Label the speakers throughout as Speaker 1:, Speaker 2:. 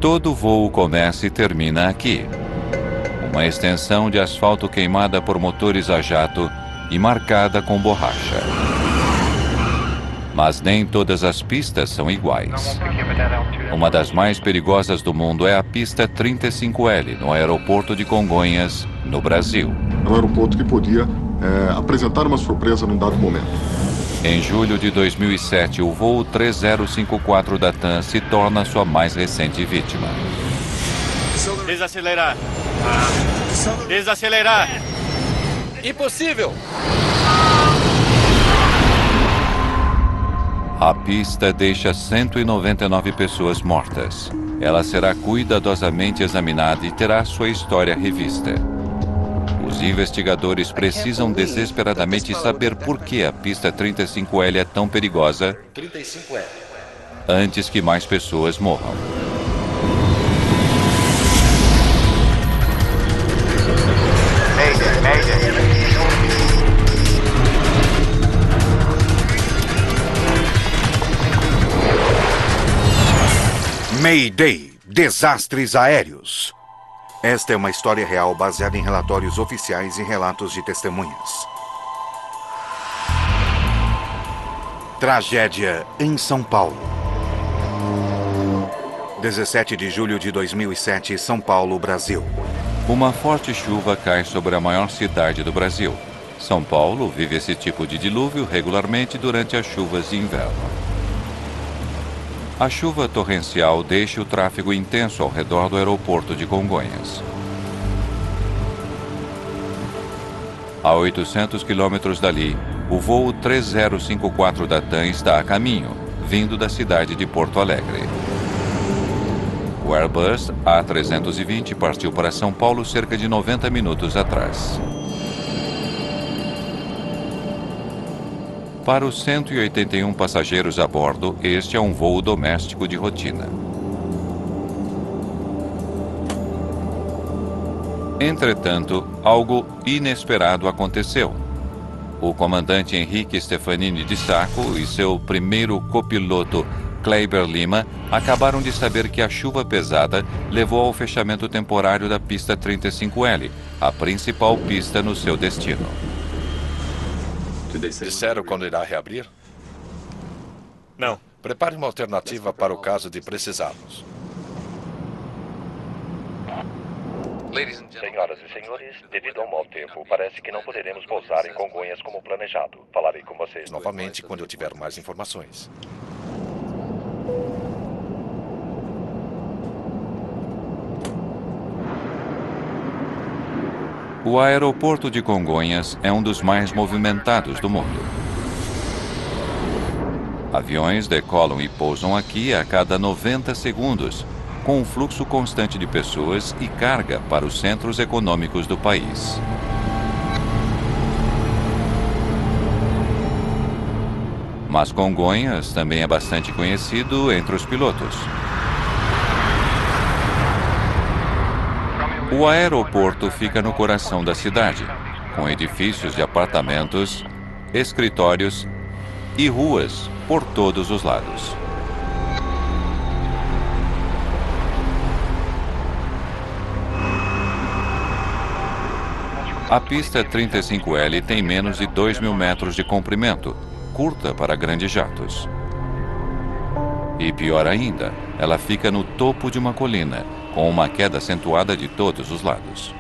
Speaker 1: Todo voo começa e termina aqui. Uma extensão de asfalto queimada por motores a jato e marcada com borracha. Mas nem todas as pistas são iguais. Uma das mais perigosas do mundo é a pista 35L, no aeroporto de Congonhas, no Brasil.
Speaker 2: É um aeroporto que podia apresentar uma surpresa num dado momento.
Speaker 1: Em julho de 2007, o voo 3054 da TAM se torna sua mais recente vítima.
Speaker 3: Desacelerar. Desacelerar.
Speaker 4: Impossível!
Speaker 1: A pista deixa 199 pessoas mortas. Ela será cuidadosamente examinada e terá sua história revista. Os investigadores precisam desesperadamente saber por que a pista 35L é tão perigosa
Speaker 4: 35L.
Speaker 1: antes que mais pessoas morram.
Speaker 5: Mayday, desastres aéreos. Esta é uma história real baseada em relatórios oficiais e relatos de testemunhas. Tragédia em São Paulo. 17 de julho de 2007, São Paulo, Brasil.
Speaker 1: Uma forte chuva cai sobre a maior cidade do Brasil. São Paulo vive esse tipo de dilúvio regularmente durante as chuvas de inverno. A chuva torrencial deixa o tráfego intenso ao redor do aeroporto de Congonhas. A 800 quilômetros dali, o voo 3054 da TAM está a caminho, vindo da cidade de Porto Alegre. O Airbus A320 partiu para São Paulo cerca de 90 minutos atrás. Para os 181 passageiros a bordo, este é um voo doméstico de rotina. Entretanto, algo inesperado aconteceu. O comandante Henrique Stefanini de Sacco e seu primeiro copiloto, Kleiber Lima, acabaram de saber que a chuva pesada levou ao fechamento temporário da pista 35L, a principal pista no seu destino.
Speaker 4: Disseram quando irá reabrir?
Speaker 3: Não.
Speaker 4: Prepare uma alternativa para o caso de precisarmos.
Speaker 6: Senhoras e senhores, devido ao mau tempo, parece que não poderemos pousar em Congonhas como planejado. Falarei com vocês
Speaker 4: Novamente quando eu tiver mais informações.
Speaker 1: O aeroporto de Congonhas é um dos mais movimentados do mundo. Aviões decolam e pousam aqui a cada 90 segundos, com um fluxo constante de pessoas e carga para os centros econômicos do país. Mas Congonhas também é bastante conhecido entre os pilotos. O aeroporto fica no coração da cidade, com edifícios de apartamentos, escritórios e ruas por todos os lados. A pista 35L tem menos de 2.000 metros de comprimento, curta para grandes jatos. E pior ainda, ela fica no topo de uma colina, com uma queda acentuada de todos os lados.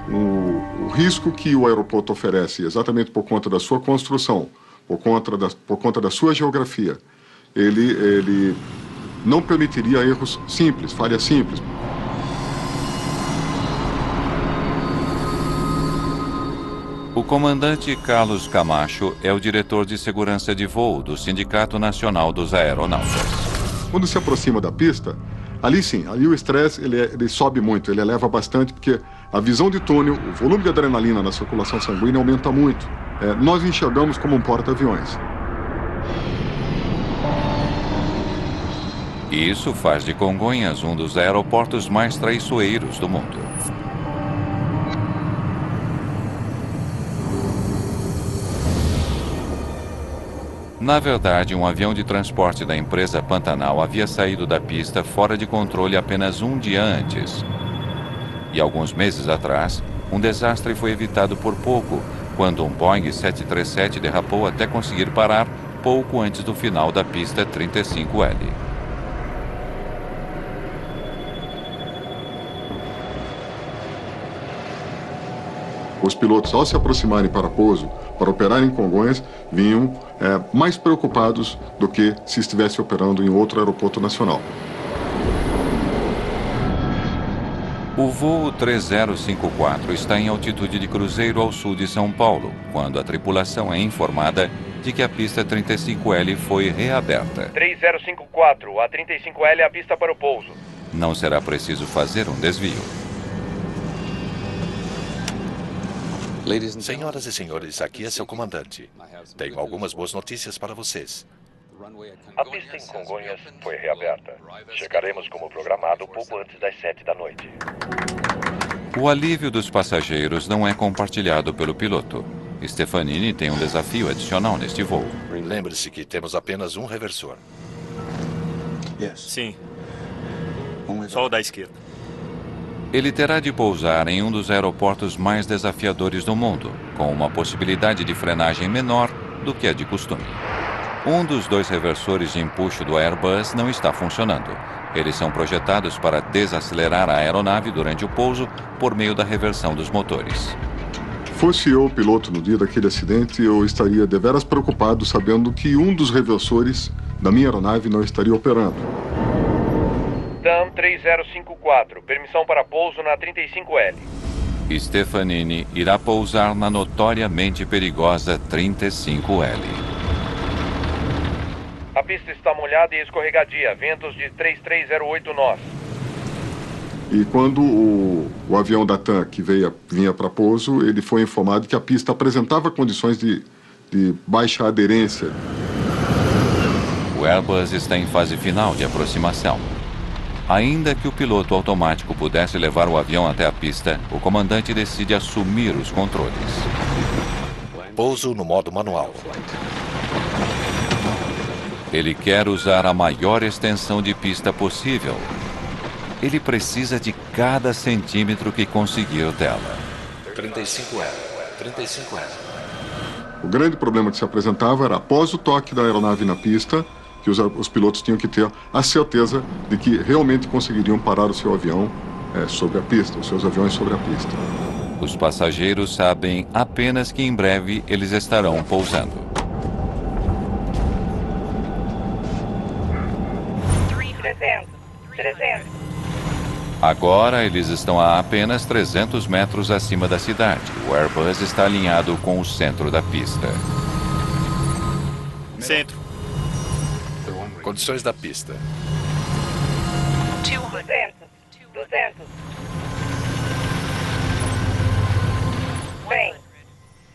Speaker 2: O risco que o aeroporto oferece, exatamente por conta da sua construção, por conta da sua geografia, ele não permitiria erros simples, falhas simples.
Speaker 1: O comandante Carlos Camacho é o diretor de segurança de voo do Sindicato Nacional dos Aeronautas.
Speaker 2: Quando se aproxima da pista, ali sim, ali o estresse ele sobe muito, ele eleva bastante, porque a visão de túnel, o volume de adrenalina na circulação sanguínea aumenta muito. Nós enxergamos como um porta-aviões.
Speaker 1: Isso faz de Congonhas um dos aeroportos mais traiçoeiros do mundo. Na verdade, um avião de transporte da empresa Pantanal havia saído da pista fora de controle apenas um dia antes. E alguns meses atrás, um desastre foi evitado por pouco, quando um Boeing 737 derrapou até conseguir parar pouco antes do final da pista 35L.
Speaker 2: Os pilotos, ao se aproximarem para pouso, para operar em Congonhas, vinham mais preocupados do que se estivesse operando em outro aeroporto nacional.
Speaker 1: O voo 3054 está em altitude de cruzeiro ao sul de São Paulo, quando a tripulação é informada de que a pista 35L foi reaberta.
Speaker 7: 3054, a 35L é a pista para o pouso.
Speaker 1: Não será preciso fazer um desvio.
Speaker 4: Senhoras e senhores, aqui é seu comandante. Tenho algumas boas notícias para vocês.
Speaker 6: A pista em Congonhas foi reaberta. Chegaremos como programado pouco antes das 7 da noite.
Speaker 1: O alívio dos passageiros não é compartilhado pelo piloto. Stefanini tem um desafio adicional neste voo.
Speaker 4: Lembre-se que temos apenas um reversor.
Speaker 3: Sim. Só o da esquerda.
Speaker 1: Ele terá de pousar em um dos aeroportos mais desafiadores do mundo, com uma possibilidade de frenagem menor do que a de costume. Um dos dois reversores de empuxo do Airbus não está funcionando. Eles são projetados para desacelerar a aeronave durante o pouso por meio da reversão dos motores.
Speaker 2: Fosse eu o piloto no dia daquele acidente, eu estaria deveras preocupado sabendo que um dos reversores da minha aeronave não estaria operando.
Speaker 7: TAM 3054, permissão para pouso na 35L.
Speaker 1: Stefanini irá pousar na notoriamente perigosa 35L.
Speaker 7: A pista está molhada e escorregadia, ventos de 3308 nós.
Speaker 2: E quando o avião da TAM que vinha para pouso, ele foi informado que a pista apresentava condições de baixa aderência.
Speaker 1: O Airbus está em fase final de aproximação. Ainda que o piloto automático pudesse levar o avião até a pista, o comandante decide assumir os controles.
Speaker 4: Pouso no modo manual.
Speaker 1: Ele quer usar a maior extensão de pista possível. Ele precisa de cada centímetro que conseguir dela.
Speaker 4: 35L. 35L.
Speaker 2: O grande problema que se apresentava era, após o toque da aeronave na pista, que os pilotos tinham que ter a certeza de que realmente conseguiriam parar o seu avião sobre a pista, os seus aviões sobre a pista.
Speaker 1: Os passageiros sabem apenas que em breve eles estarão pousando.
Speaker 8: 300.
Speaker 1: Agora eles estão a apenas 300 metros acima da cidade. O Airbus está alinhado com o centro da pista.
Speaker 3: Centro.
Speaker 4: Condições da pista.
Speaker 8: 200.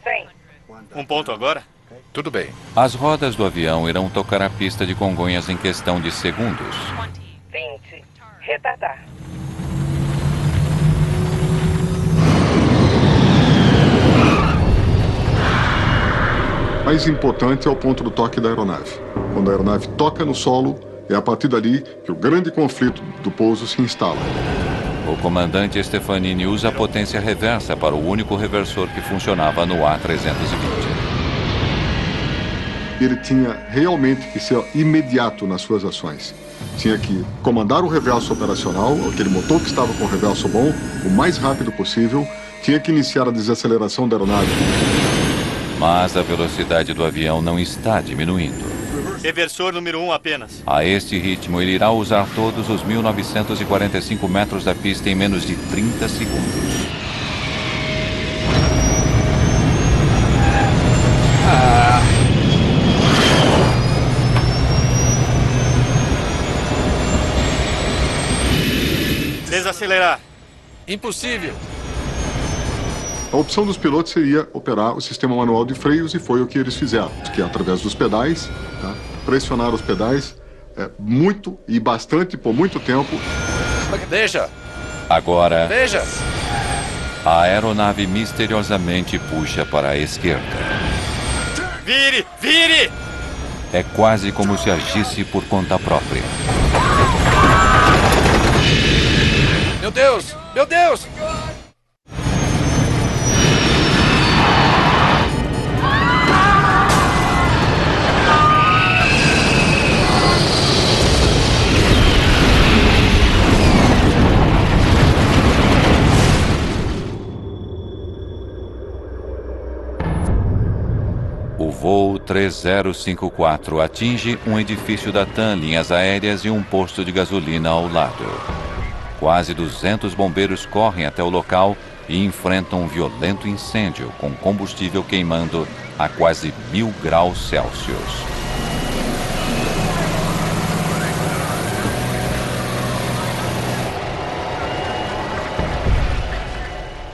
Speaker 8: 100.
Speaker 3: Um ponto agora?
Speaker 4: Tudo bem.
Speaker 1: As rodas do avião irão tocar a pista de Congonhas em questão de segundos.
Speaker 8: 20. Retardar.
Speaker 2: Mais importante é o ponto do toque da aeronave. Quando a aeronave toca no solo, é a partir dali que o grande conflito do pouso se instala.
Speaker 1: O comandante Stefanini usa a potência reversa para o único reversor que funcionava no A320.
Speaker 2: Ele tinha realmente que ser imediato nas suas ações. Tinha que comandar o reverso operacional, aquele motor que estava com o reverso bom, o mais rápido possível. Tinha que iniciar a desaceleração da aeronave.
Speaker 1: Mas a velocidade do avião não está diminuindo.
Speaker 3: Reversor número 1 apenas.
Speaker 1: A este ritmo, ele irá usar todos os 1.945 metros da pista em menos de 30 segundos.
Speaker 3: Desacelerar.
Speaker 4: Impossível.
Speaker 2: A opção dos pilotos seria operar o sistema manual de freios e foi o que eles fizeram, que é através dos pedais, tá? Pressionar os pedais muito e bastante por muito tempo.
Speaker 4: Veja!
Speaker 1: Agora,
Speaker 4: Veja!
Speaker 1: a aeronave misteriosamente puxa para a esquerda.
Speaker 3: Vire! Vire!
Speaker 1: É quase como se agisse por conta própria.
Speaker 4: Meu Deus! Meu Deus!
Speaker 1: O voo 3054 atinge um edifício da TAM Linhas Aéreas e um posto de gasolina ao lado. Quase 200 bombeiros correm até o local e enfrentam um violento incêndio com combustível queimando a quase 1000 graus Celsius.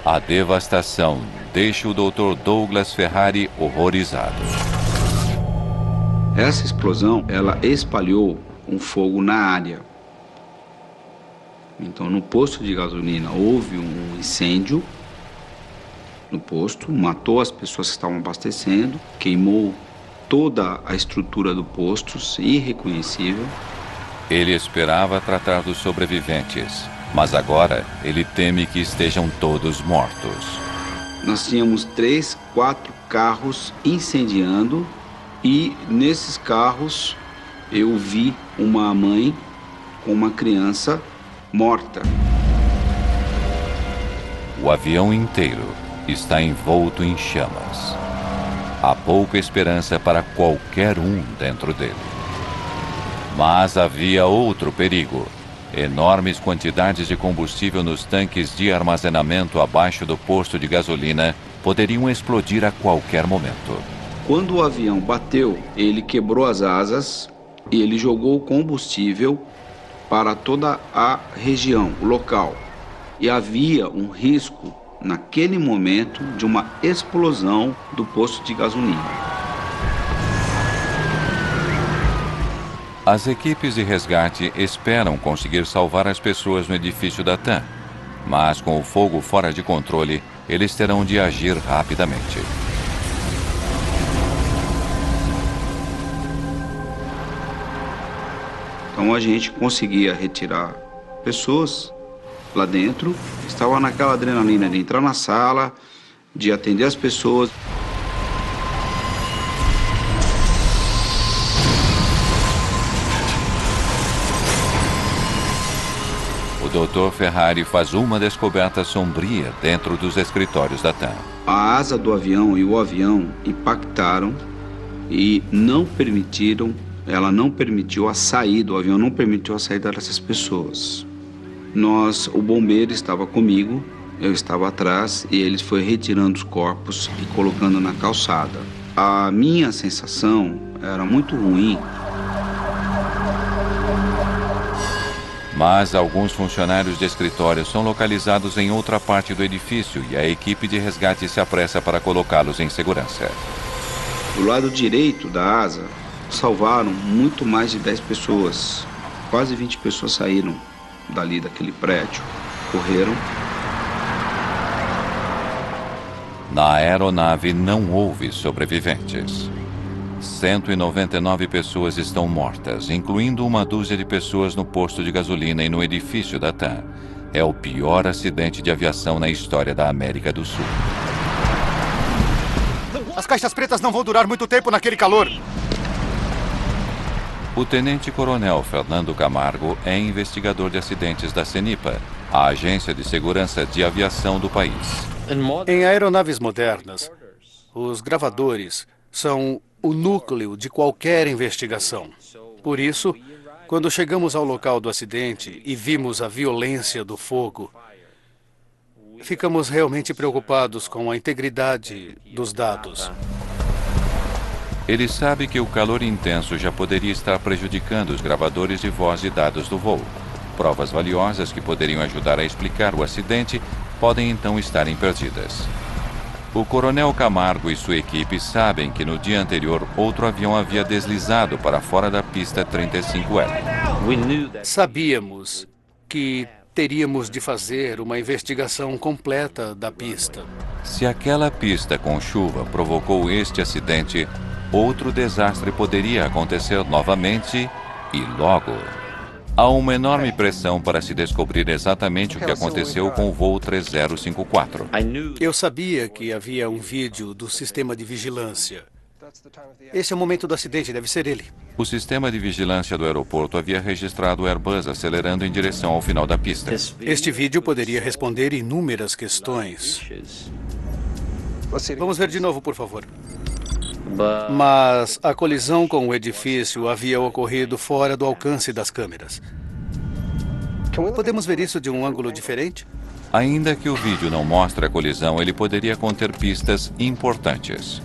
Speaker 1: A devastação deixa o Dr. Douglas Ferrari horrorizado.
Speaker 9: Essa explosão, ela espalhou um fogo na área. Então, no posto de gasolina houve um incêndio no posto, matou as pessoas que estavam abastecendo, queimou toda a estrutura do posto, irreconhecível.
Speaker 1: Ele esperava tratar dos sobreviventes, mas agora ele teme que estejam todos mortos.
Speaker 9: Nós tínhamos 3, 4 carros incendiando e nesses carros eu vi uma mãe com uma criança morta.
Speaker 1: O avião inteiro está envolto em chamas. Há pouca esperança para qualquer um dentro dele. Mas havia outro perigo. Enormes quantidades de combustível nos tanques de armazenamento abaixo do posto de gasolina poderiam explodir a qualquer momento.
Speaker 9: Quando o avião bateu, ele quebrou as asas e ele jogou o combustível para toda a região, o local. E havia um risco, naquele momento, de uma explosão do posto de gasolina.
Speaker 1: As equipes de resgate esperam conseguir salvar as pessoas no edifício da TAM, mas com o fogo fora de controle, eles terão de agir rapidamente.
Speaker 9: Então a gente conseguia retirar pessoas lá dentro, estava naquela adrenalina de entrar na sala, de atender as pessoas.
Speaker 1: O Dr. Ferrari faz uma descoberta sombria dentro dos escritórios da TAM.
Speaker 9: A asa do avião e o avião impactaram e ela não permitiu a saída, o avião não permitiu a saída dessas pessoas. O bombeiro estava comigo, eu estava atrás e eles foram retirando os corpos e colocando na calçada. A minha sensação era muito ruim.
Speaker 1: Mas alguns funcionários de escritório são localizados em outra parte do edifício e a equipe de resgate se apressa para colocá-los em segurança.
Speaker 9: Do lado direito da asa, salvaram muito mais de 10 pessoas. Quase 20 pessoas saíram dali daquele prédio, correram.
Speaker 1: Na aeronave não houve sobreviventes. 199 pessoas estão mortas, incluindo uma dúzia de pessoas no posto de gasolina e no edifício da TAM. É o pior acidente de aviação na história da América do Sul.
Speaker 10: As caixas pretas não vão durar muito tempo naquele calor.
Speaker 1: O tenente-coronel Fernando Camargo é investigador de acidentes da CENIPA, a agência de segurança de aviação do país.
Speaker 10: Em aeronaves modernas, os gravadores são o núcleo de qualquer investigação. Por isso, quando chegamos ao local do acidente e vimos a violência do fogo, ficamos realmente preocupados com a integridade dos dados.
Speaker 1: Ele sabe que o calor intenso já poderia estar prejudicando os gravadores de voz e dados do voo. Provas valiosas que poderiam ajudar a explicar o acidente podem então estarem perdidas. O coronel Camargo e sua equipe sabem que no dia anterior outro avião havia deslizado para fora da pista 35L.
Speaker 10: Sabíamos que teríamos de fazer uma investigação completa da pista.
Speaker 1: Se aquela pista com chuva provocou este acidente, outro desastre poderia acontecer novamente e logo. Há uma enorme pressão para se descobrir exatamente o que aconteceu com o voo 3054.
Speaker 10: Eu sabia que havia um vídeo do sistema de vigilância. Esse é o momento do acidente, deve ser ele.
Speaker 1: O sistema de vigilância do aeroporto havia registrado o Airbus acelerando em direção ao final da pista.
Speaker 10: Este vídeo poderia responder inúmeras questões. Vamos ver de novo, por favor. Mas a colisão com o edifício havia ocorrido fora do alcance das câmeras. Podemos ver isso de um ângulo diferente?
Speaker 1: Ainda que o vídeo não mostre a colisão, ele poderia conter pistas importantes.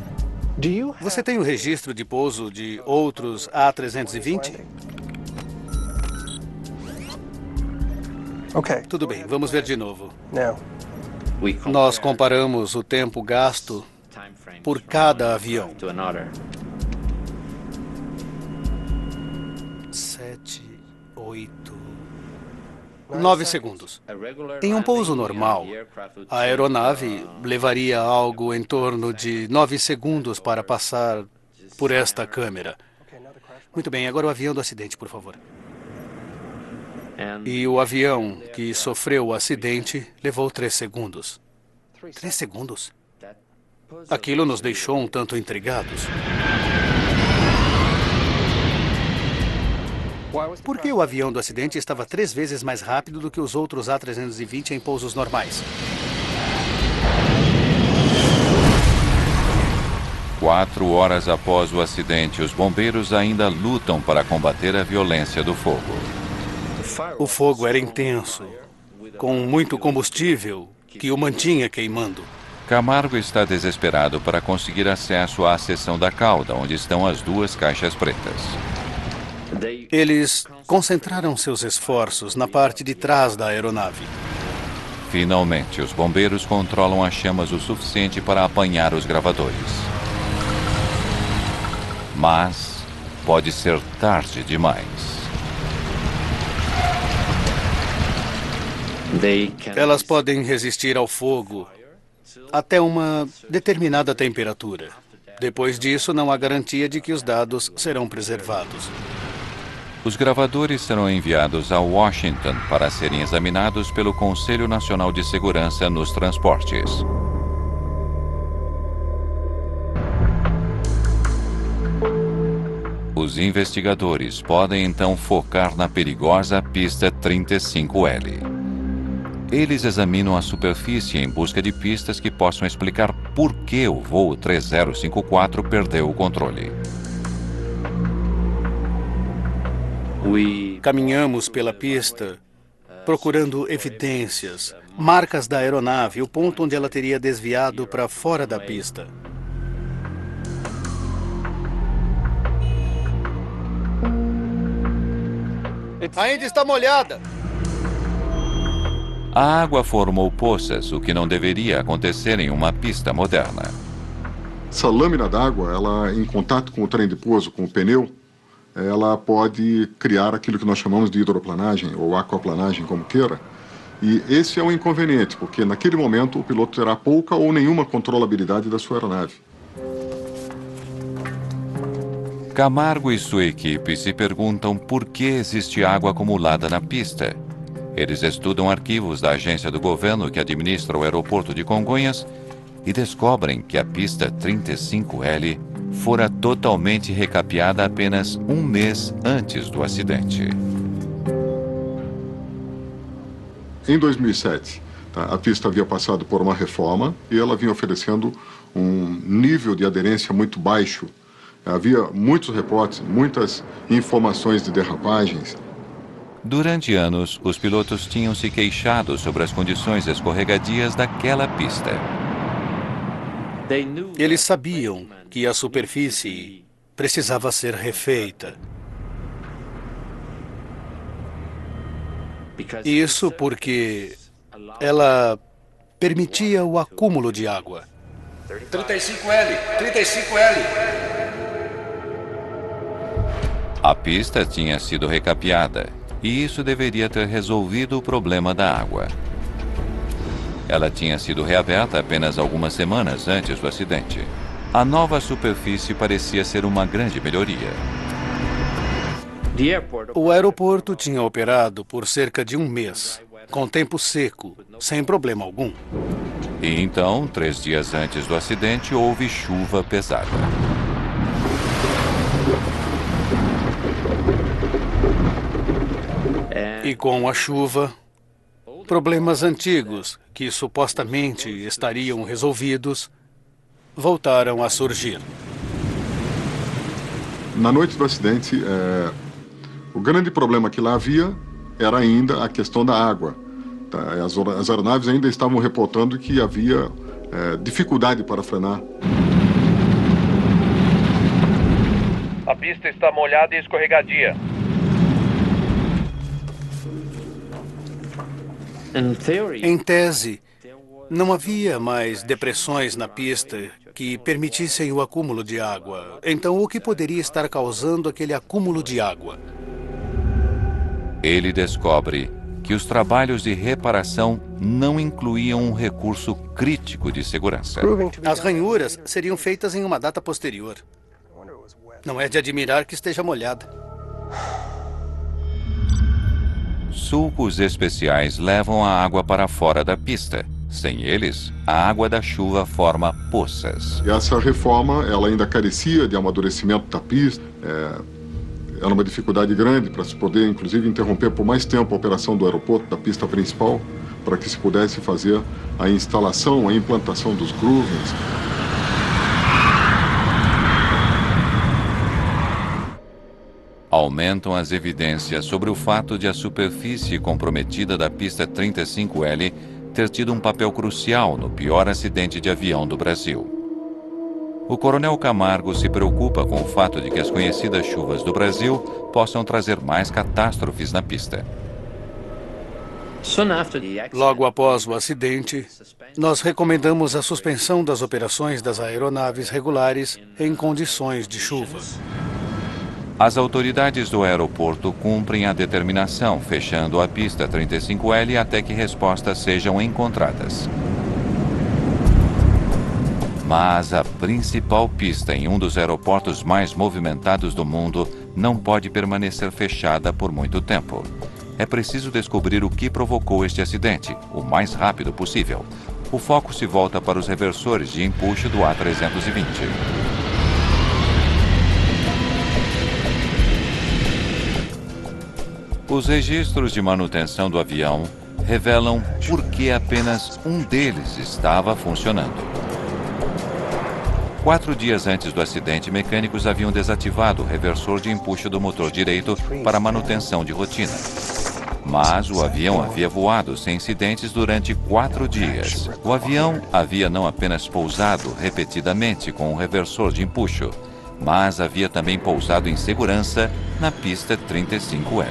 Speaker 10: Você tem o registro de pouso de outros A320? Tudo bem, vamos ver de novo. Nós comparamos o tempo gasto por cada avião. 7, 8, 9 segundos. Em um pouso normal, a aeronave levaria algo em torno de 9 segundos para passar por esta câmera. Muito bem, agora o avião do acidente, por favor. E o avião que sofreu o acidente levou 3 segundos. 3 segundos? Aquilo nos deixou um tanto intrigados. Por que o avião do acidente estava 3 vezes mais rápido do que os outros A320 em pousos normais?
Speaker 1: 4 horas após o acidente, os bombeiros ainda lutam para combater a violência do fogo.
Speaker 10: O fogo era intenso, com muito combustível que o mantinha queimando.
Speaker 1: Camargo está desesperado para conseguir acesso à seção da cauda, onde estão as 2 caixas pretas.
Speaker 10: Eles concentraram seus esforços na parte de trás da aeronave.
Speaker 1: Finalmente, os bombeiros controlam as chamas o suficiente para apanhar os gravadores. Mas pode ser tarde demais.
Speaker 10: Elas podem resistir ao fogo até uma determinada temperatura. Depois disso, não há garantia de que os dados serão preservados.
Speaker 1: Os gravadores serão enviados a Washington para serem examinados pelo Conselho Nacional de Segurança nos Transportes. Os investigadores podem então focar na perigosa pista 35L. Eles examinam a superfície em busca de pistas que possam explicar por que o voo 3054 perdeu o controle.
Speaker 10: Caminhamos pela pista procurando evidências, marcas da aeronave, o ponto onde ela teria desviado para fora da pista. Ainda está molhada.
Speaker 1: A água formou poças, o que não deveria acontecer em uma pista moderna.
Speaker 2: Essa lâmina d'água, ela em contato com o trem de pouso, com o pneu, ela pode criar aquilo que nós chamamos de hidroplanagem ou aquaplanagem, como queira. E esse é um inconveniente, porque naquele momento o piloto terá pouca ou nenhuma controlabilidade da sua aeronave.
Speaker 1: Camargo e sua equipe se perguntam por que existe água acumulada na pista. Eles estudam arquivos da agência do governo que administra o aeroporto de Congonhas e descobrem que a pista 35L fora totalmente recapeada apenas um mês antes do acidente.
Speaker 2: Em 2007, a pista havia passado por uma reforma e ela vinha oferecendo um nível de aderência muito baixo. Havia muitos reportes, muitas informações de derrapagens.
Speaker 1: Durante anos, os pilotos tinham se queixado sobre as condições escorregadias daquela pista.
Speaker 10: Eles sabiam que a superfície precisava ser refeita. Isso porque ela permitia o acúmulo de água.
Speaker 11: 35L, 35L.
Speaker 1: A pista tinha sido recapeada e isso deveria ter resolvido o problema da água. Ela tinha sido reaberta apenas algumas semanas antes do acidente. A nova superfície parecia ser uma grande melhoria.
Speaker 10: O aeroporto tinha operado por cerca de um mês, com tempo seco, sem problema algum.
Speaker 1: E então, 3 dias antes do acidente, houve chuva pesada.
Speaker 10: E com a chuva, problemas antigos que supostamente estariam resolvidos voltaram a surgir.
Speaker 2: Na noite do acidente, o grande problema que lá havia era ainda a questão da água. Tá? As aeronaves ainda estavam reportando que havia dificuldade para frenar.
Speaker 7: A pista está molhada e escorregadia.
Speaker 10: Em tese, não havia mais depressões na pista que permitissem o acúmulo de água. Então, o que poderia estar causando aquele acúmulo de água?
Speaker 1: Ele descobre que os trabalhos de reparação não incluíam um recurso crítico de segurança.
Speaker 10: As ranhuras seriam feitas em uma data posterior. Não é de admirar que esteja molhada.
Speaker 1: Sulcos especiais levam a água para fora da pista. Sem eles, a água da chuva forma poças.
Speaker 2: E essa reforma, ela ainda carecia de amadurecimento da pista. Era uma dificuldade grande para se poder, inclusive, interromper por mais tempo a operação do aeroporto, da pista principal, para que se pudesse fazer a instalação, a implantação dos groovings.
Speaker 1: Aumentam as evidências sobre o fato de a superfície comprometida da pista 35L ter tido um papel crucial no pior acidente de avião do Brasil. O coronel Camargo se preocupa com o fato de que as conhecidas chuvas do Brasil possam trazer mais catástrofes na pista.
Speaker 10: Logo após o acidente, nós recomendamos a suspensão das operações das aeronaves regulares em condições de chuva.
Speaker 1: As autoridades do aeroporto cumprem a determinação, fechando a pista 35L até que respostas sejam encontradas. Mas a principal pista em um dos aeroportos mais movimentados do mundo não pode permanecer fechada por muito tempo. É preciso descobrir o que provocou este acidente, o mais rápido possível. O foco se volta para os reversores de empuxo do A320. Os registros de manutenção do avião revelam por que apenas um deles estava funcionando. 4 dias antes do acidente, mecânicos haviam desativado o reversor de empuxo do motor direito para manutenção de rotina. Mas o avião havia voado sem incidentes durante 4 dias. O avião havia não apenas pousado repetidamente com o reversor de empuxo, mas havia também pousado em segurança na pista 35L.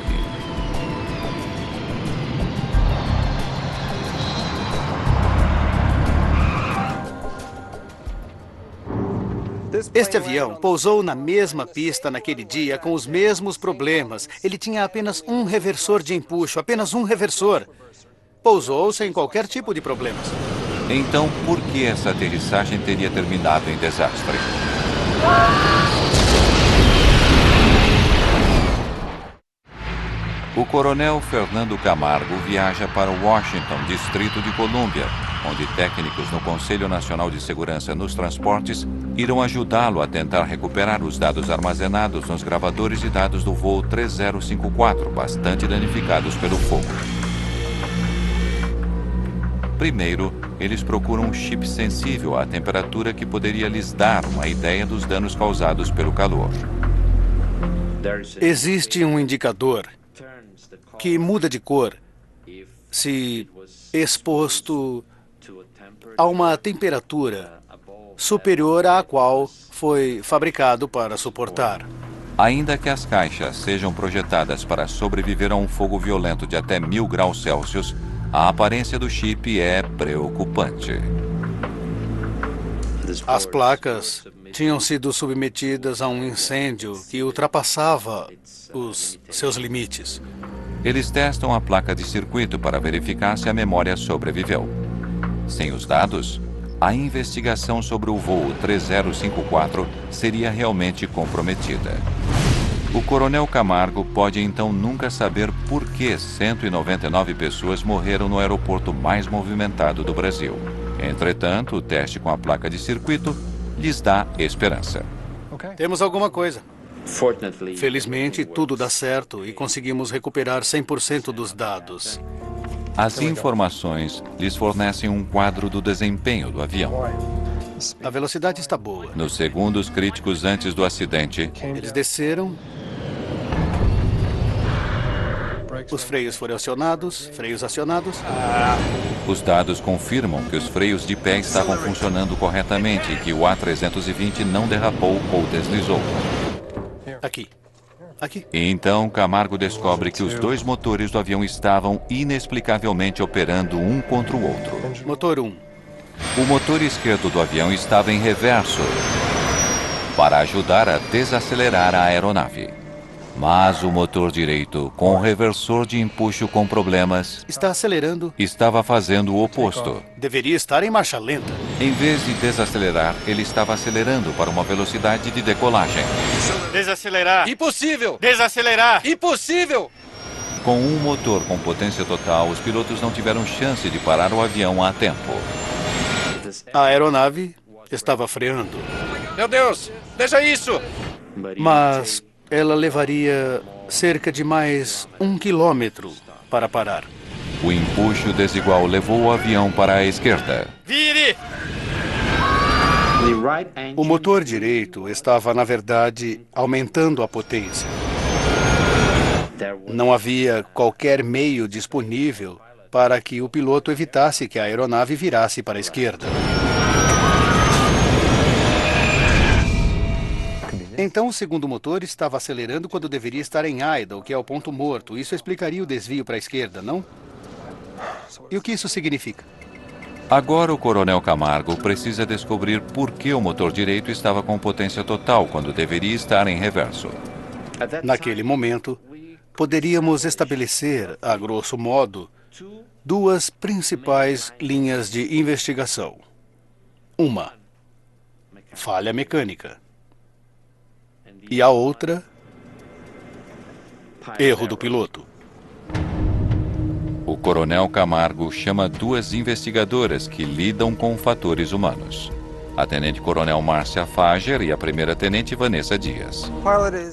Speaker 10: Este avião pousou na mesma pista naquele dia com os mesmos problemas. Ele tinha apenas um reversor de empuxo, apenas um reversor. Pousou sem qualquer tipo de problemas.
Speaker 1: Então, por que essa aterrissagem teria terminado em desastre? O coronel Fernando Camargo viaja para Washington, Distrito de Colômbia, onde técnicos no Conselho Nacional de Segurança nos Transportes irão ajudá-lo a tentar recuperar os dados armazenados nos gravadores de dados do voo 3054, bastante danificados pelo fogo. Primeiro, eles procuram um chip sensível à temperatura que poderia lhes dar uma ideia dos danos causados pelo calor.
Speaker 10: Existe um indicador que muda de cor se exposto a uma temperatura superior à qual foi fabricado para suportar.
Speaker 1: Ainda que as caixas sejam projetadas para sobreviver a um fogo violento de até 1000 graus Celsius, a aparência do chip é preocupante.
Speaker 10: As placas tinham sido submetidas a um incêndio que ultrapassava os seus limites.
Speaker 1: Eles testam a placa de circuito para verificar se a memória sobreviveu. Sem os dados, a investigação sobre o voo 3054 seria realmente comprometida. O coronel Camargo pode então nunca saber por que 199 pessoas morreram no aeroporto mais movimentado do Brasil. Entretanto, o teste com a placa de circuito lhes dá esperança.
Speaker 10: Temos alguma coisa. Felizmente, tudo dá certo e conseguimos recuperar 100% dos dados.
Speaker 1: As informações lhes fornecem um quadro do desempenho do avião.
Speaker 10: A velocidade está boa.
Speaker 1: Nos segundos críticos antes do acidente,
Speaker 10: eles desceram. Os freios foram acionados, freios acionados.
Speaker 1: Os dados confirmam que os freios de pé estavam funcionando corretamente e que o A320 não derrapou ou deslizou.
Speaker 10: Aqui.
Speaker 1: E então Camargo descobre que os dois motores do avião estavam inexplicavelmente operando um contra o outro.
Speaker 10: Motor 1.
Speaker 1: O motor esquerdo do avião estava em reverso para ajudar a desacelerar a aeronave. Mas o motor direito, com o reversor de empuxo com problemas,
Speaker 10: está acelerando.
Speaker 1: Estava fazendo o oposto.
Speaker 10: Deveria estar em marcha lenta.
Speaker 1: Em vez de desacelerar, ele estava acelerando para uma velocidade de decolagem.
Speaker 3: Desacelerar.
Speaker 11: Impossível.
Speaker 3: Desacelerar.
Speaker 11: Impossível.
Speaker 1: Com um motor com potência total, os pilotos não tiveram chance de parar o avião a tempo.
Speaker 10: A aeronave estava freando.
Speaker 11: Meu Deus, veja isso!
Speaker 10: Mas ela levaria cerca de mais 1 quilômetro para parar.
Speaker 1: O empuxo desigual levou o avião para a esquerda.
Speaker 3: Vire!
Speaker 10: O motor direito estava, na verdade, aumentando a potência. Não havia qualquer meio disponível para que o piloto evitasse que a aeronave virasse para a esquerda. Então, o segundo motor estava acelerando quando deveria estar em idle, que é o ponto morto. Isso explicaria o desvio para a esquerda, não? E o que isso significa?
Speaker 1: Agora o coronel Camargo precisa descobrir por que o motor direito estava com potência total quando deveria estar em reverso.
Speaker 10: Naquele momento, poderíamos estabelecer, a grosso modo, duas principais linhas de investigação. Uma, falha mecânica. E a outra, erro do piloto.
Speaker 1: O coronel Camargo chama duas investigadoras que lidam com fatores humanos. A tenente-coronel Márcia Fager e a primeira-tenente Vanessa Dias.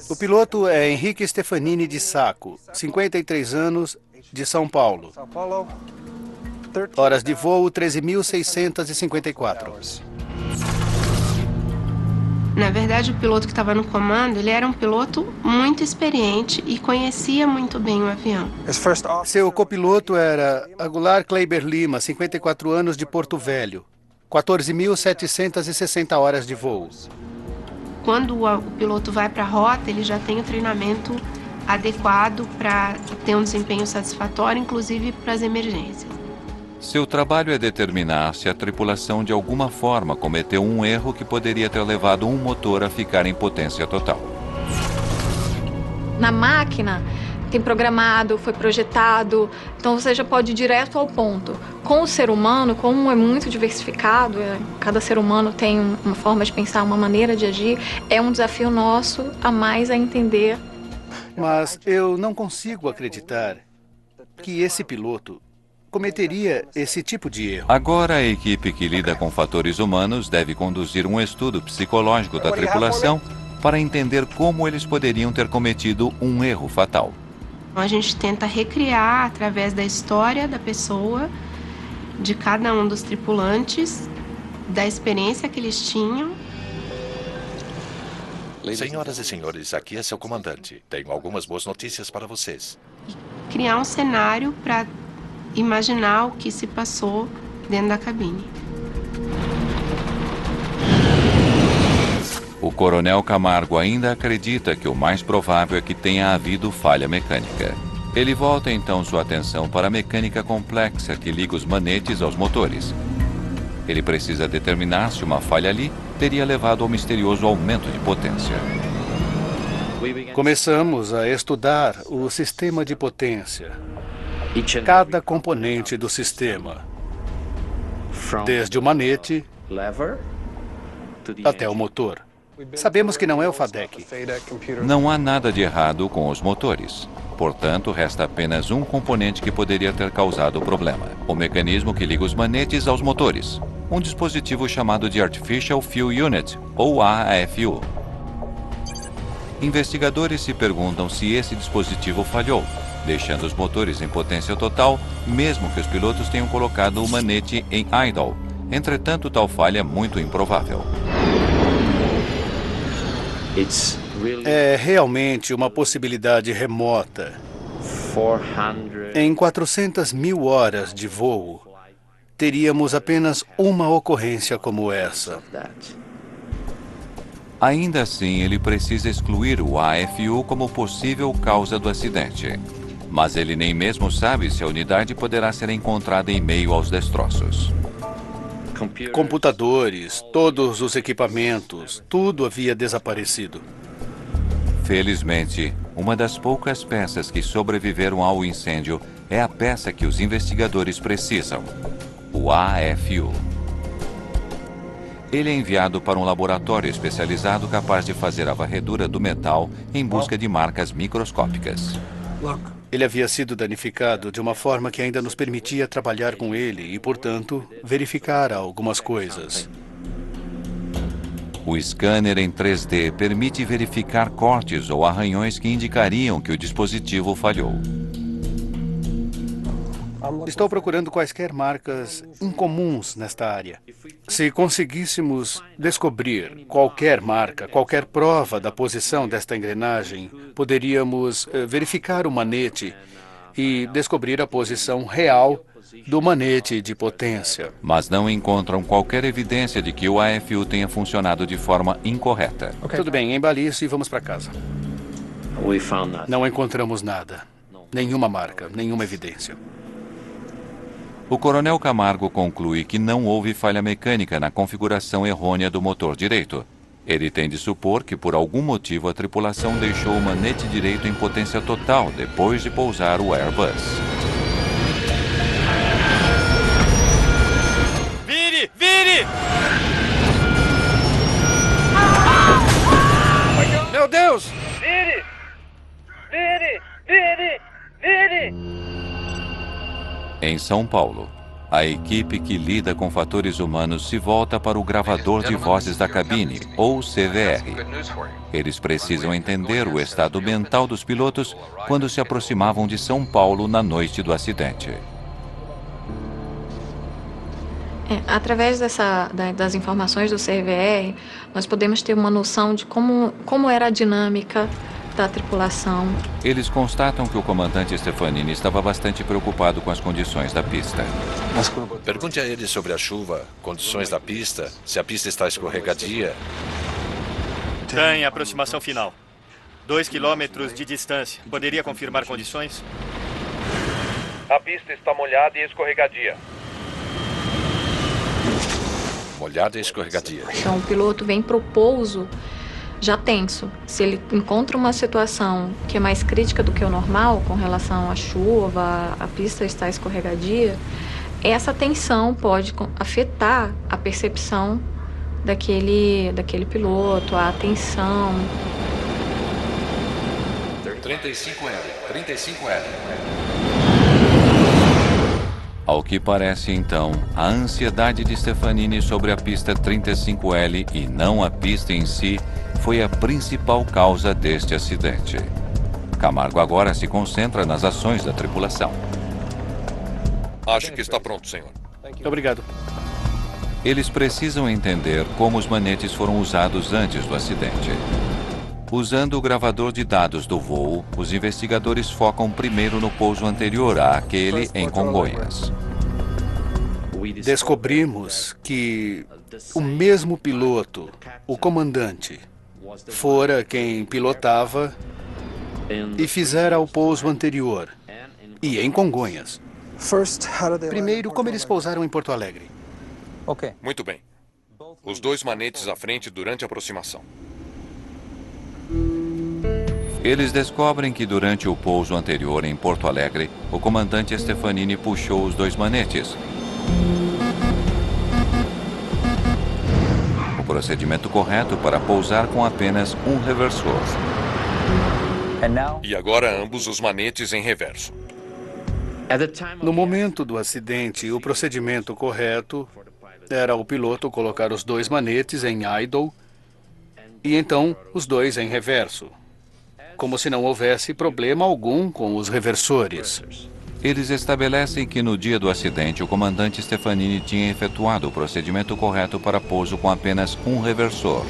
Speaker 10: O piloto é Henrique Stefanini de Sacco, 53 anos, de São Paulo. Horas de voo 13.654.
Speaker 12: Na verdade, o piloto que estava no comando, ele era um piloto muito experiente e conhecia muito bem o avião.
Speaker 10: Seu copiloto era Aguilar Kleiber Lima, 54 anos, de Porto Velho. 14.760 horas de voo.
Speaker 12: Quando o piloto vai para a rota, ele já tem o treinamento adequado para ter um desempenho satisfatório, inclusive para as emergências.
Speaker 1: Seu trabalho é determinar se a tripulação de alguma forma cometeu um erro que poderia ter levado um motor a ficar em potência total.
Speaker 13: Na máquina, tem programado, foi projetado, então você já pode ir direto ao ponto. Com o ser humano, como é muito diversificado, cada ser humano tem uma forma de pensar, uma maneira de agir, é um desafio nosso a mais a entender.
Speaker 10: Mas eu não consigo acreditar que esse piloto cometeria esse tipo de erro.
Speaker 1: Agora a equipe que lida com fatores humanos deve conduzir um estudo psicológico da tripulação para entender como eles poderiam ter cometido um erro fatal.
Speaker 12: A gente tenta recriar, através da história da pessoa, de cada um dos tripulantes, da experiência que eles tinham.
Speaker 4: Senhoras e senhores, aqui é seu comandante. Tenho algumas boas notícias para vocês.
Speaker 12: Criar um cenário para imaginar o que se passou dentro da cabine.
Speaker 1: O coronel Camargo ainda acredita que o mais provável é que tenha havido falha mecânica. Ele volta então sua atenção para a mecânica complexa que liga os manetes aos motores. Ele precisa determinar se uma falha ali teria levado ao misterioso aumento de potência.
Speaker 10: Começamos a estudar o sistema de potência. Cada componente do sistema, desde o manete até o motor. Sabemos que não é o FADEC.
Speaker 1: Não há nada de errado com os motores. Portanto, resta apenas um componente que poderia ter causado o problema: o mecanismo que liga os manetes aos motores. Um dispositivo chamado de Artificial Fuel Unit, ou AFU. Investigadores se perguntam se esse dispositivo falhou, deixando os motores em potência total, mesmo que os pilotos tenham colocado o manete em idle. Entretanto, tal falha é muito improvável.
Speaker 10: É realmente uma possibilidade remota. Em 400 mil horas de voo, teríamos apenas uma ocorrência como essa.
Speaker 1: Ainda assim, ele precisa excluir o AFU como possível causa do acidente. Mas ele nem mesmo sabe se a unidade poderá ser encontrada em meio aos destroços.
Speaker 10: Computadores, todos os equipamentos, tudo havia desaparecido.
Speaker 1: Felizmente, uma das poucas peças que sobreviveram ao incêndio é a peça que os investigadores precisam: o AFU. Ele é enviado para um laboratório especializado capaz de fazer a varredura do metal em busca de marcas microscópicas.
Speaker 10: Ele havia sido danificado de uma forma que ainda nos permitia trabalhar com ele e, portanto, verificar algumas coisas.
Speaker 1: O scanner em 3D permite verificar cortes ou arranhões que indicariam que o dispositivo falhou.
Speaker 10: Estou procurando quaisquer marcas incomuns nesta área. Se conseguíssemos descobrir qualquer marca, qualquer prova da posição desta engrenagem, poderíamos verificar o manete e descobrir a posição real do manete de potência.
Speaker 1: Mas não encontram qualquer evidência de que o AFU tenha funcionado de forma incorreta.
Speaker 10: Tudo bem, embale isso e vamos para casa. Não encontramos nada. Nenhuma marca, nenhuma evidência.
Speaker 1: O coronel Camargo conclui que não houve falha mecânica na configuração errônea do motor direito. Ele tem de supor que, por algum motivo, a tripulação deixou o manete direito em potência total depois de pousar o Airbus.
Speaker 3: Vire! Vire!
Speaker 11: Meu Deus!
Speaker 7: Vire! Vire! Vire! Vire!
Speaker 1: Em São Paulo, a equipe que lida com fatores humanos se volta para o gravador de vozes da cabine, ou CVR. Eles precisam entender o estado mental dos pilotos quando se aproximavam de São Paulo na noite do acidente.
Speaker 13: Através das informações do CVR, nós podemos ter uma noção de como era a dinâmica da tripulação.
Speaker 1: Eles constatam que o comandante Stefanini estava bastante preocupado com as condições da pista.
Speaker 4: Pergunte a ele sobre a chuva, condições da pista, se a pista está escorregadia.
Speaker 3: Está em aproximação final. 2 quilômetros de distância. Poderia confirmar condições?
Speaker 7: A pista está molhada e escorregadia.
Speaker 4: Molhada e escorregadia.
Speaker 13: Então o piloto vem pro pouso já tenso. Se ele encontra uma situação que é mais crítica do que o normal, com relação à chuva, a pista está escorregadia, essa tensão pode afetar a percepção daquele piloto, a atenção.
Speaker 4: 35L, 35L.
Speaker 1: Ao que parece, então, a ansiedade de Stefanini sobre a pista 35L e não a pista em si foi a principal causa deste acidente. Camargo agora se concentra nas ações da tripulação.
Speaker 11: Acho que está pronto, senhor.
Speaker 10: Obrigado.
Speaker 1: Eles precisam entender como os manetes foram usados antes do acidente. Usando o gravador de dados do voo, os investigadores focam primeiro no pouso anterior àquele em Congonhas.
Speaker 10: Descobrimos que o mesmo piloto, o comandante, fora quem pilotava e fizera o pouso anterior, e em Congonhas. Primeiro, como eles pousaram em Porto Alegre.
Speaker 11: Muito bem. Os 2 manetes à frente durante a aproximação.
Speaker 1: Eles descobrem que durante o pouso anterior em Porto Alegre, o comandante Stefanini puxou os 2 manetes. procedimento correto para pousar com apenas um reversor.
Speaker 11: E agora ambos os manetes em reverso.
Speaker 10: No momento do acidente, o procedimento correto era o piloto colocar os dois manetes em idle e então os dois em reverso, como se não houvesse problema algum com os reversores.
Speaker 1: Eles estabelecem que no dia do acidente, o comandante Stefanini tinha efetuado o procedimento correto para pouso com apenas um reversor.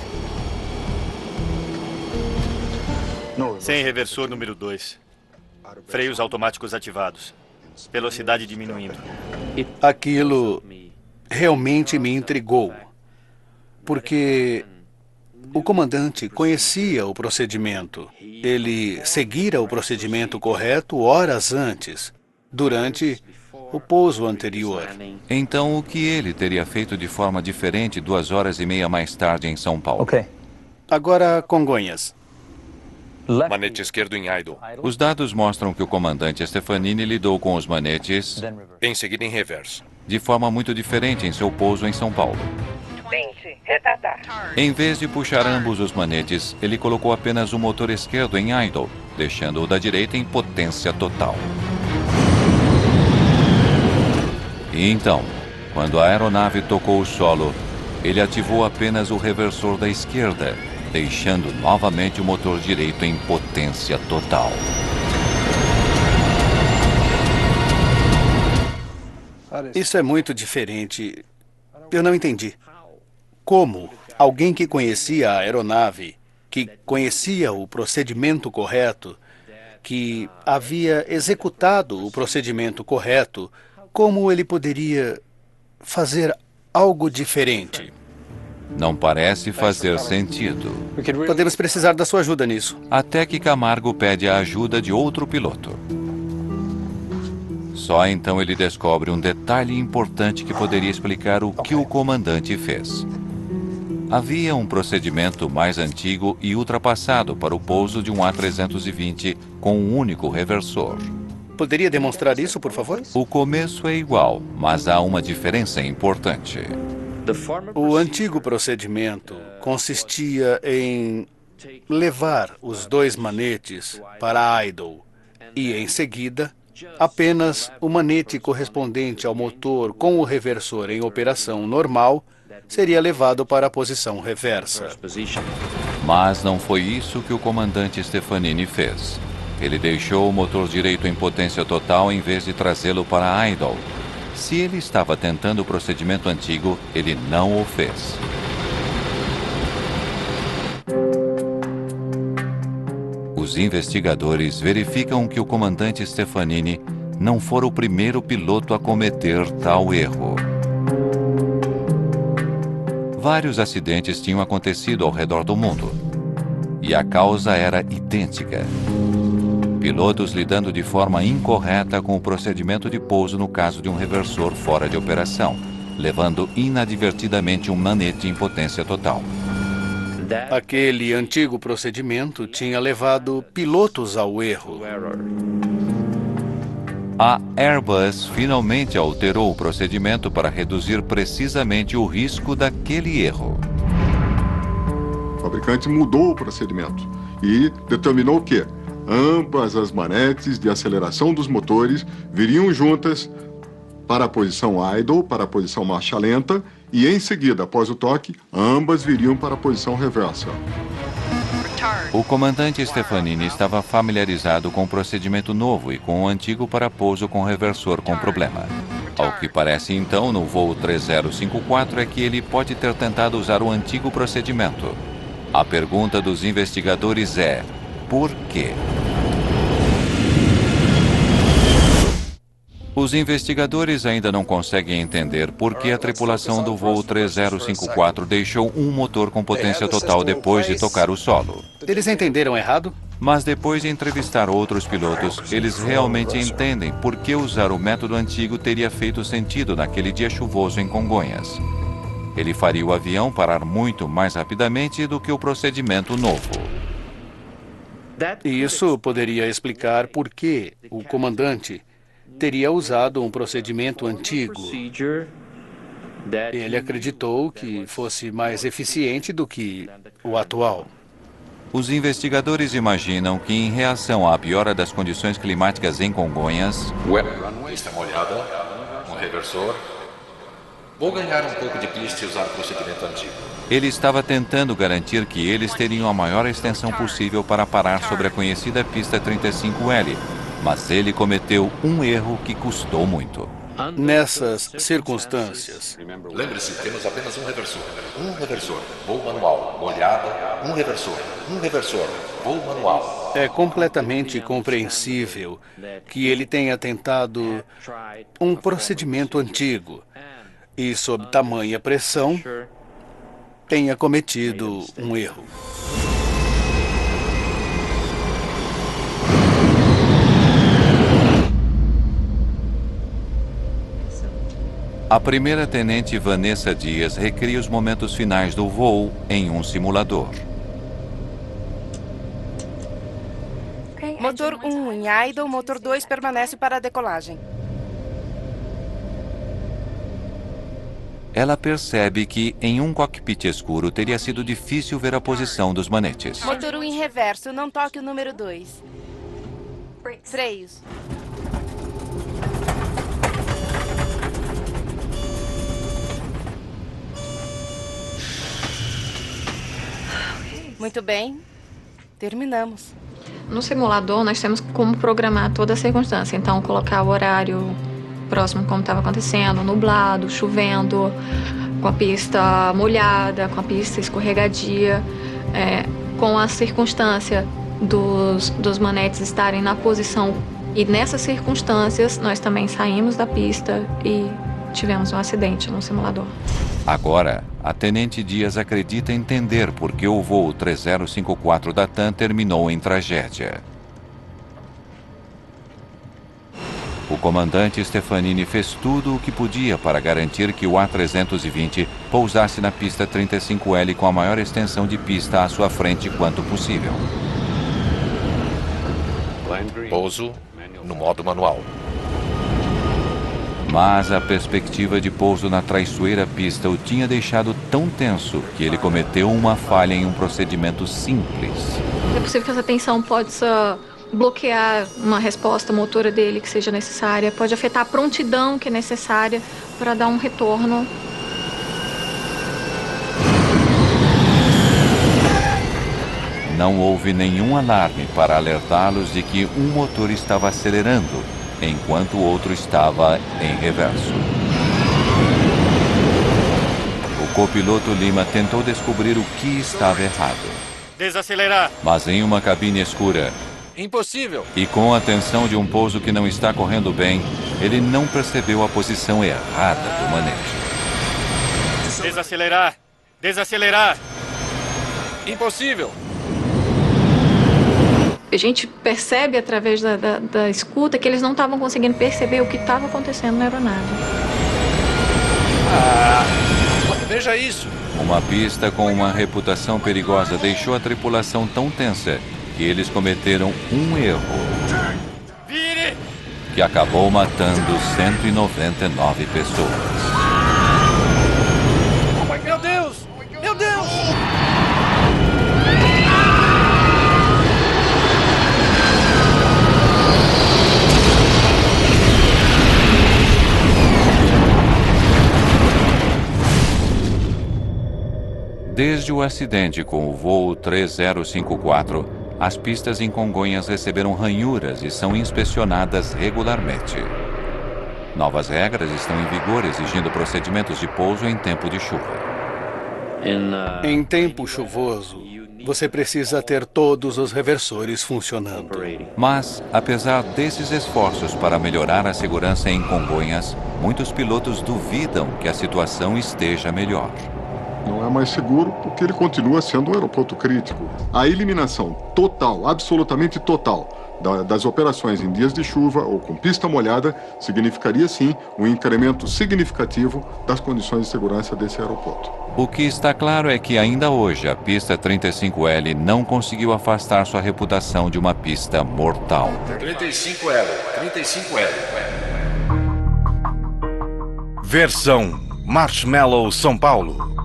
Speaker 3: Sem reversor número 2. Freios automáticos ativados. Velocidade diminuindo.
Speaker 10: Aquilo realmente me intrigou, porque o comandante conhecia o procedimento. Ele seguira o procedimento correto horas antes, durante o pouso anterior.
Speaker 1: Então, o que ele teria feito de forma diferente 2 horas e meia mais tarde em São Paulo?
Speaker 10: Agora, Congonhas.
Speaker 11: Manete esquerdo em idle.
Speaker 1: Os dados mostram que o comandante Stefanini lidou com os manetes
Speaker 11: Em seguida em reverso.
Speaker 1: de forma muito diferente em seu pouso em São Paulo.
Speaker 8: 20, retardar.
Speaker 1: Em vez de puxar ambos os manetes, ele colocou apenas o motor esquerdo em idle, deixando o da direita em potência total. E então, quando a aeronave tocou o solo, ele ativou apenas o reversor da esquerda, deixando novamente o motor direito em potência total.
Speaker 10: Isso é muito diferente. Eu não entendi. Como alguém que conhecia a aeronave, que conhecia o procedimento correto, que havia executado o procedimento correto, como ele poderia fazer algo diferente?
Speaker 1: Não parece fazer sentido.
Speaker 10: Podemos precisar da sua ajuda nisso.
Speaker 1: Até que Camargo pede a ajuda de outro piloto. Só então ele descobre um detalhe importante que poderia explicar o que o comandante fez. Havia um procedimento mais antigo e ultrapassado para o pouso de um A320 com um único reversor.
Speaker 10: Poderia demonstrar isso, por favor?
Speaker 1: O começo é igual, mas há uma diferença importante.
Speaker 10: O antigo procedimento consistia em levar os dois manetes para idle e, em seguida, apenas o manete correspondente ao motor com o reversor em operação normal seria levado para a posição reversa.
Speaker 1: Mas não foi isso que o comandante Stefanini fez. Ele deixou o motor direito em potência total em vez de trazê-lo para idle. Se ele estava tentando o procedimento antigo, ele não o fez. Os investigadores verificam que o comandante Stefanini não fora o primeiro piloto a cometer tal erro. Vários acidentes tinham acontecido ao redor do mundo, e a causa era idêntica. Pilotos lidando de forma incorreta com o procedimento de pouso no caso de um reversor fora de operação, levando inadvertidamente um manete em potência total.
Speaker 10: Aquele antigo procedimento tinha levado pilotos ao erro.
Speaker 1: A Airbus finalmente alterou o procedimento para reduzir precisamente o risco daquele erro.
Speaker 2: O fabricante mudou o procedimento e determinou que ambas as manetes de aceleração dos motores viriam juntas para a posição idle, para a posição marcha lenta, e em seguida, após o toque, ambas viriam para a posição reversa.
Speaker 1: O comandante Stefanini estava familiarizado com o procedimento novo e com o antigo para pouso com reversor com problema. Ao que parece então, no voo 3054 é que ele pode ter tentado usar o antigo procedimento. A pergunta dos investigadores é: por quê? Os investigadores ainda não conseguem entender por que a tripulação do voo 3054 deixou um motor com potência total depois de tocar o solo.
Speaker 10: Eles entenderam errado?
Speaker 1: Mas depois de entrevistar outros pilotos, eles realmente entendem por que usar o método antigo teria feito sentido naquele dia chuvoso em Congonhas. Ele faria o avião parar muito mais rapidamente do que o procedimento novo.
Speaker 10: E isso poderia explicar por que o comandante teria usado um procedimento antigo. Ele acreditou que fosse mais eficiente do que o atual.
Speaker 1: Os investigadores imaginam que, em reação à piora das condições climáticas em Congonhas,
Speaker 4: Pista molhada, um reversor. Vou ganhar um pouco de pista e usar o procedimento antigo.
Speaker 1: ele estava tentando garantir que eles teriam a maior extensão possível para parar sobre a conhecida pista 35L, mas ele cometeu um erro que custou muito.
Speaker 10: Nessas circunstâncias,
Speaker 4: Lembre-se, temos apenas um reversor. Um reversor, voo manual, molhada, um reversor, voo manual.
Speaker 10: é completamente compreensível que ele tenha tentado um procedimento antigo e, sob tamanha pressão, tenha cometido um erro.
Speaker 1: A primeira-tenente Vanessa Dias recria os momentos finais do voo em um simulador.
Speaker 8: Motor 1 em idle, motor 2 permanece para a decolagem.
Speaker 1: Ela percebe que, em um cockpit escuro, teria sido difícil ver a posição dos manetes.
Speaker 8: Motor 1 em reverso, não toque o número 2. Freios. Muito bem. Terminamos.
Speaker 13: No simulador, nós temos como programar toda a circunstância. Então, colocar o horário próximo como estava acontecendo, nublado, chovendo, com a pista molhada, com a pista escorregadia, com a circunstância dos manetes estarem na posição. E nessas circunstâncias, nós também saímos da pista e tivemos um acidente no simulador.
Speaker 1: Agora, a Tenente Dias acredita entender por que o voo 3054 da TAM terminou em tragédia. O comandante Stefanini fez tudo o que podia para garantir que o A320 pousasse na pista 35L com a maior extensão de pista à sua frente quanto possível.
Speaker 4: Pouso no modo manual.
Speaker 1: Mas a perspectiva de pouso na traiçoeira pista o tinha deixado tão tenso que ele cometeu uma falha em um procedimento simples.
Speaker 13: É possível que essa tensão possa bloquear uma resposta motora dele que seja necessária, pode afetar a prontidão que é necessária para dar um retorno.
Speaker 1: Não houve nenhum alarme para alertá-los de que um motor estava acelerando, enquanto o outro estava em reverso. O copiloto Lima tentou descobrir o que estava errado.
Speaker 3: Desacelerar.
Speaker 1: Mas em uma cabine escura,
Speaker 4: Impossível!
Speaker 1: e com a tensão de um pouso que não está correndo bem, ele não percebeu a posição errada do manete.
Speaker 3: Desacelerar. Desacelerar.
Speaker 4: Impossível!
Speaker 13: A gente percebe através da escuta que eles não estavam conseguindo perceber o que estava acontecendo na aeronave.
Speaker 4: Veja isso!
Speaker 1: Uma pista com uma reputação perigosa deixou a tripulação tão tensa que eles cometeram um erro que acabou matando 199 pessoas.
Speaker 4: Meu Deus! Meu Deus!
Speaker 1: Desde o acidente com o voo 3054, as pistas em Congonhas receberam ranhuras e são inspecionadas regularmente. Novas regras estão em vigor exigindo procedimentos de pouso em tempo de chuva.
Speaker 10: Em tempo chuvoso, você precisa ter todos os reversores funcionando.
Speaker 1: Mas, apesar desses esforços para melhorar a segurança em Congonhas, muitos pilotos duvidam que a situação esteja melhor.
Speaker 2: Não é mais seguro porque ele continua sendo um aeroporto crítico. A eliminação total, absolutamente total, das operações em dias de chuva ou com pista molhada significaria, sim, um incremento significativo das condições de segurança desse aeroporto.
Speaker 1: O que está claro é que ainda hoje a pista 35L não conseguiu afastar sua reputação de uma pista mortal.
Speaker 4: 35L.
Speaker 5: Versão Marshmallow, São Paulo.